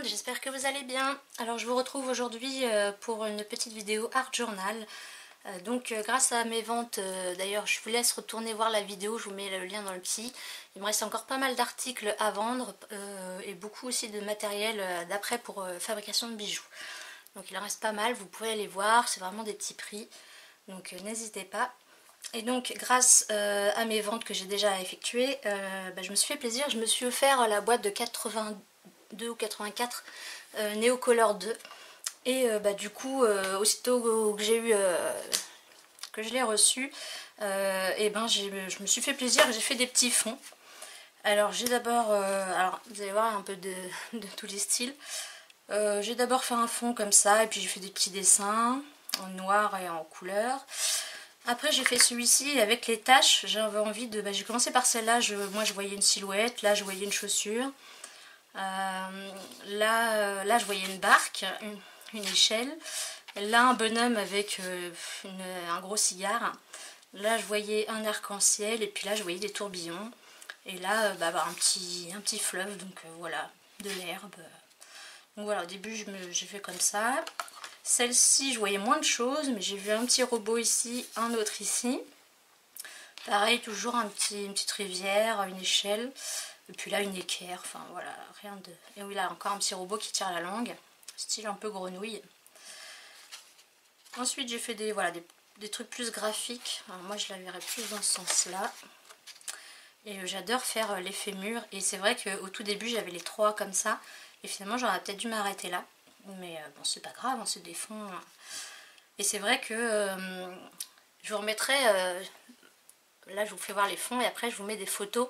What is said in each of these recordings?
monde, j'espère que vous allez bien. Alors je vous retrouve aujourd'hui pour une petite vidéo Art Journal. Grâce à mes ventes, d'ailleurs je vous laisse retourner voir la vidéo, je vous mets le lien dans le petit. Il me reste encore pas mal d'articles à vendre et beaucoup aussi de matériel d'après pour fabrication de bijoux. Donc il en reste pas mal, vous pouvez aller voir, c'est vraiment des petits prix, donc n'hésitez pas. Et donc grâce à mes ventes que j'ai déjà effectuées, je me suis fait plaisir, je me suis offert la boîte de 82 ou 84 Neocolor 2. Et du coup, aussitôt que j'ai eu que je l'ai reçu, je me suis fait plaisir, j'ai fait des petits fonds. Alors j'ai d'abord, alors vous allez voir un peu de tous les styles. J'ai d'abord fait un fond comme ça, et puis j'ai fait des petits dessins en noir et en couleur. Après j'ai fait celui-ci avec les taches, j'avais envie de... j'ai commencé par celle-là, moi je voyais une silhouette, là je voyais une chaussure. Là je voyais une barque, une échelle. Là un bonhomme avec un gros cigare. Là je voyais un arc-en-ciel et puis là je voyais des tourbillons. Et là un petit fleuve, donc voilà, de l'herbe. Donc voilà, au début j'ai fait comme ça. Celle-ci je voyais moins de choses, mais j'ai vu un petit robot ici, un autre ici. Pareil, toujours une petite rivière, une échelle. Et puis là une équerre, enfin voilà, rien de... Et oui, là encore un petit robot qui tire la langue, style un peu grenouille. Ensuite j'ai fait des trucs plus graphiques. Alors, moi je la verrais plus dans ce sens là. Et j'adore faire les fémurs. Et c'est vrai qu'au tout début j'avais les 3 comme ça. Et finalement j'aurais peut-être dû m'arrêter là. Mais bon, c'est pas grave, hein, c'est des fonds. Et c'est vrai que je vous remettrai... là je vous fais voir les fonds et après je vous mets des photos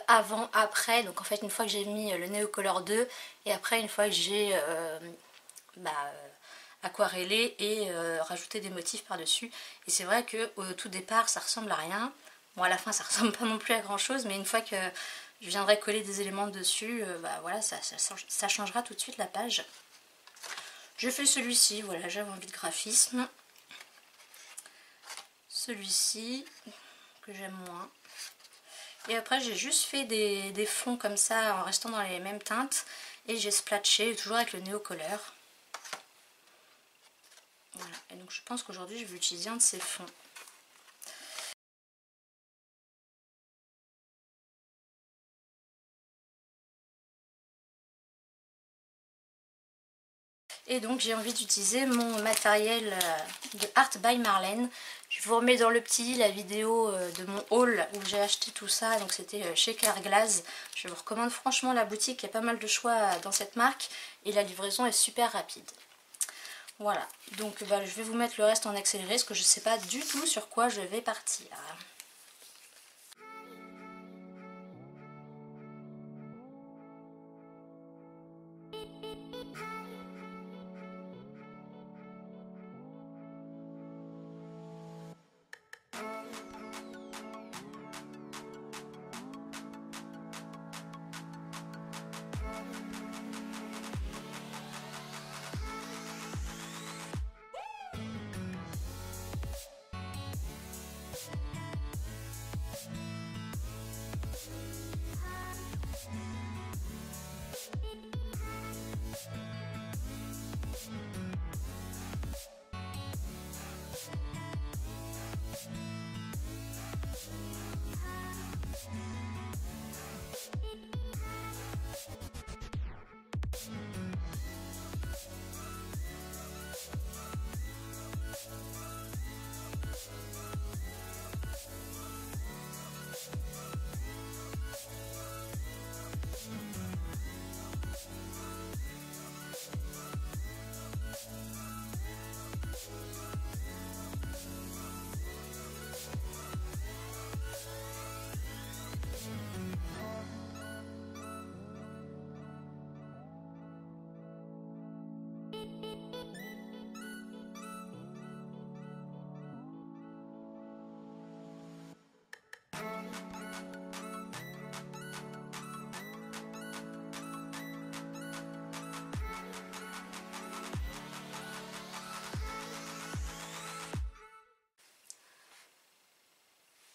avant, après. Donc en fait une fois que j'ai mis le Neocolor 2 et après une fois que j'ai aquarellé et rajouté des motifs par dessus. Et c'est vrai que au tout départ ça ressemble à rien. Bon, à la fin ça ressemble pas non plus à grand chose, mais une fois que je viendrai coller des éléments dessus, voilà, ça changera tout de suite la page. Je fais celui-ci, voilà, j'avais envie de graphisme. Celui-ci que j'aime moins. Et après j'ai juste fait des fonds comme ça en restant dans les mêmes teintes. Et j'ai splatché, toujours avec le Neocolor. Voilà, et donc je pense qu'aujourd'hui je vais utiliser un de ces fonds. Et donc j'ai envie d'utiliser mon matériel de Art by Marlène. Je vous remets dans le petit la vidéo de mon haul où j'ai acheté tout ça. Donc c'était chez Carglass. Je vous recommande franchement la boutique, il y a pas mal de choix dans cette marque. Et la livraison est super rapide. Voilà, donc je vais vous mettre le reste en accéléré parce que je ne sais pas du tout sur quoi je vais partir.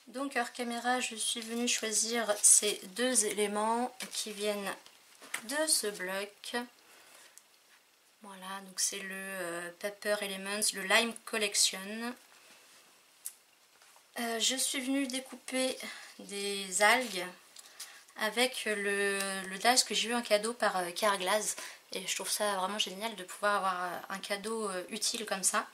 Donc hors caméra, je suis venue choisir ces 2 éléments qui viennent de ce bloc. Voilà, donc c'est le Paper Elements, le Lime Collection. Je suis venue découper des algues avec le dies que j'ai eu en cadeau par Carglass. Et je trouve ça vraiment génial de pouvoir avoir un cadeau utile comme ça.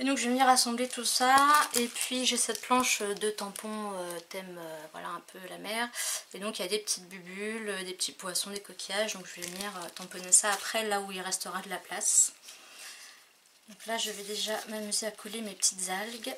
Et donc je vais venir assembler tout ça. Et puis j'ai cette planche de tampons thème voilà, un peu la mer. Et donc il y a des petites bulles, des petits poissons, des coquillages. Donc je vais venir tamponner ça après là où il restera de la place. Donc là je vais déjà m'amuser à coller mes petites algues.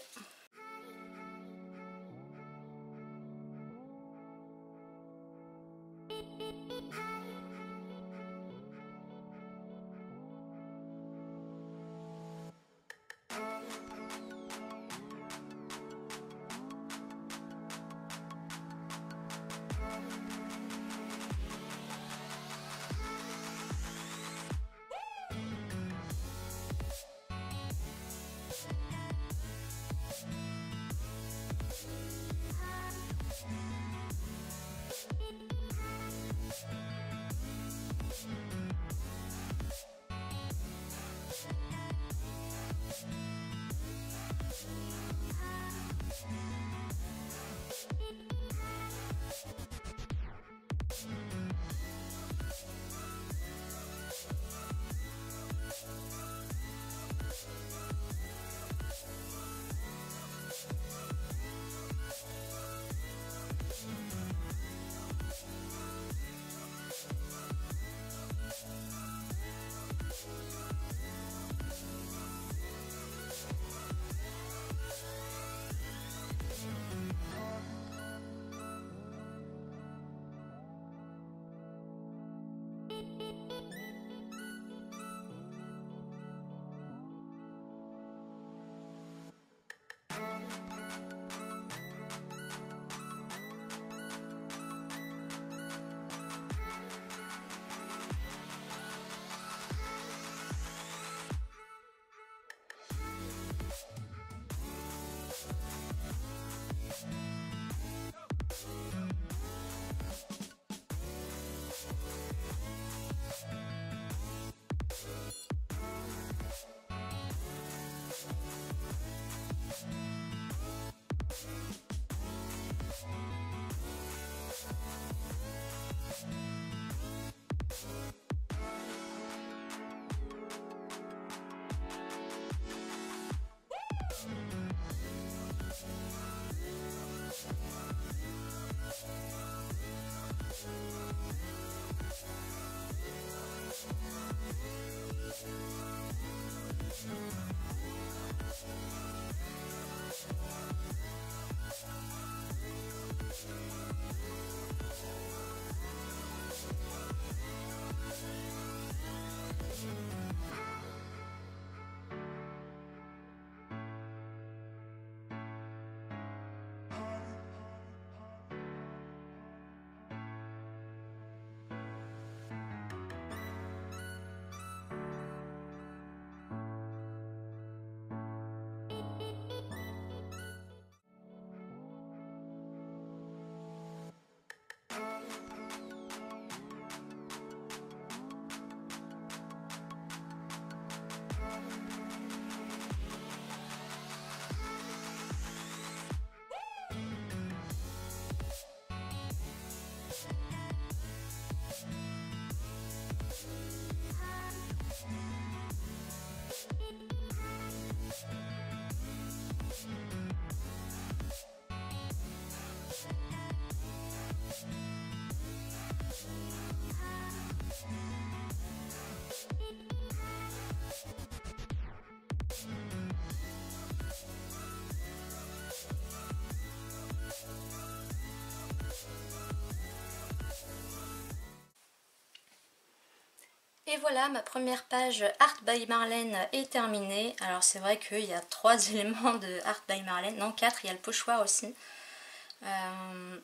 Et voilà, ma première page Art by Marlène est terminée. Alors c'est vrai qu'il y a 3 éléments de Art by Marlène, non 4, il y a le pochoir aussi.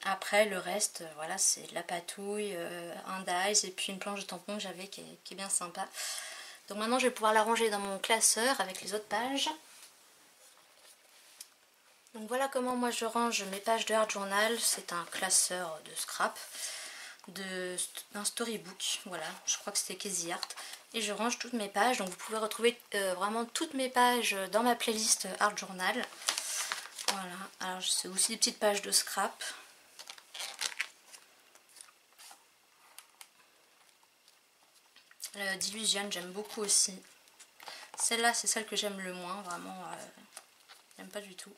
Après le reste, voilà, c'est de la patouille, un dies et puis une planche de tampon que j'avais qui est bien sympa. Donc maintenant je vais pouvoir la ranger dans mon classeur avec les autres pages. Donc voilà comment moi je range mes pages de Art Journal. C'est un classeur de scrap, d'un storybook, voilà, je crois que c'était Casey Art. et je range toutes mes pages. Donc vous pouvez retrouver vraiment toutes mes pages dans ma playlist Art Journal. Voilà, alors c'est aussi des petites pages de scrap. D'Illusion, j'aime beaucoup aussi. Celle-là, c'est celle que j'aime le moins, vraiment, j'aime pas du tout.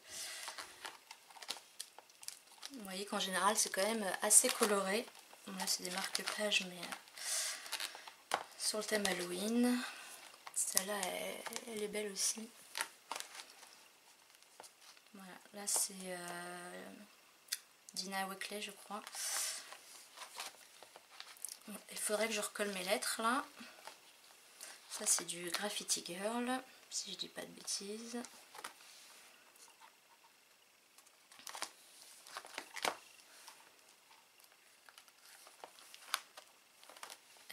Vous voyez qu'en général, c'est quand même assez coloré. Bon, là, c'est des marque-pages, mais sur le thème Halloween. Celle-là, elle est belle aussi. Voilà, là, c'est Dina Wakley, je crois. Bon, il faudrait que je recolle mes lettres, là. Ça, c'est du Graffiti Girl, si je dis pas de bêtises.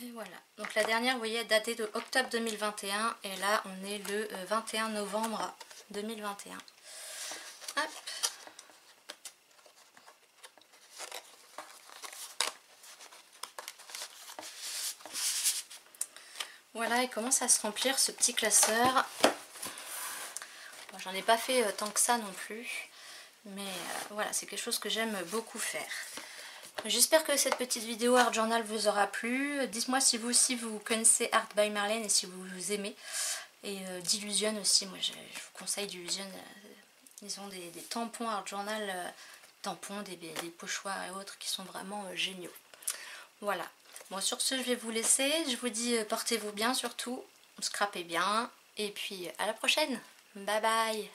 Et voilà, donc la dernière, vous voyez, datée de octobre 2021 et là on est le 21 novembre 2021. Hop. Voilà, il commence à se remplir ce petit classeur. Bon, j'en ai pas fait tant que ça non plus, mais voilà, c'est quelque chose que j'aime beaucoup faire. J'espère que cette petite vidéo Art Journal vous aura plu. Dites-moi si vous aussi vous connaissez Art by Marlène et si vous aimez. Et d'Illusion aussi, moi je vous conseille d'Illusion. Ils ont des tampons Art Journal, tampons, des pochoirs et autres qui sont vraiment géniaux. Voilà. Bon, sur ce, je vais vous laisser. Je vous dis portez-vous bien surtout. Scrapez bien. Et puis à la prochaine. Bye bye.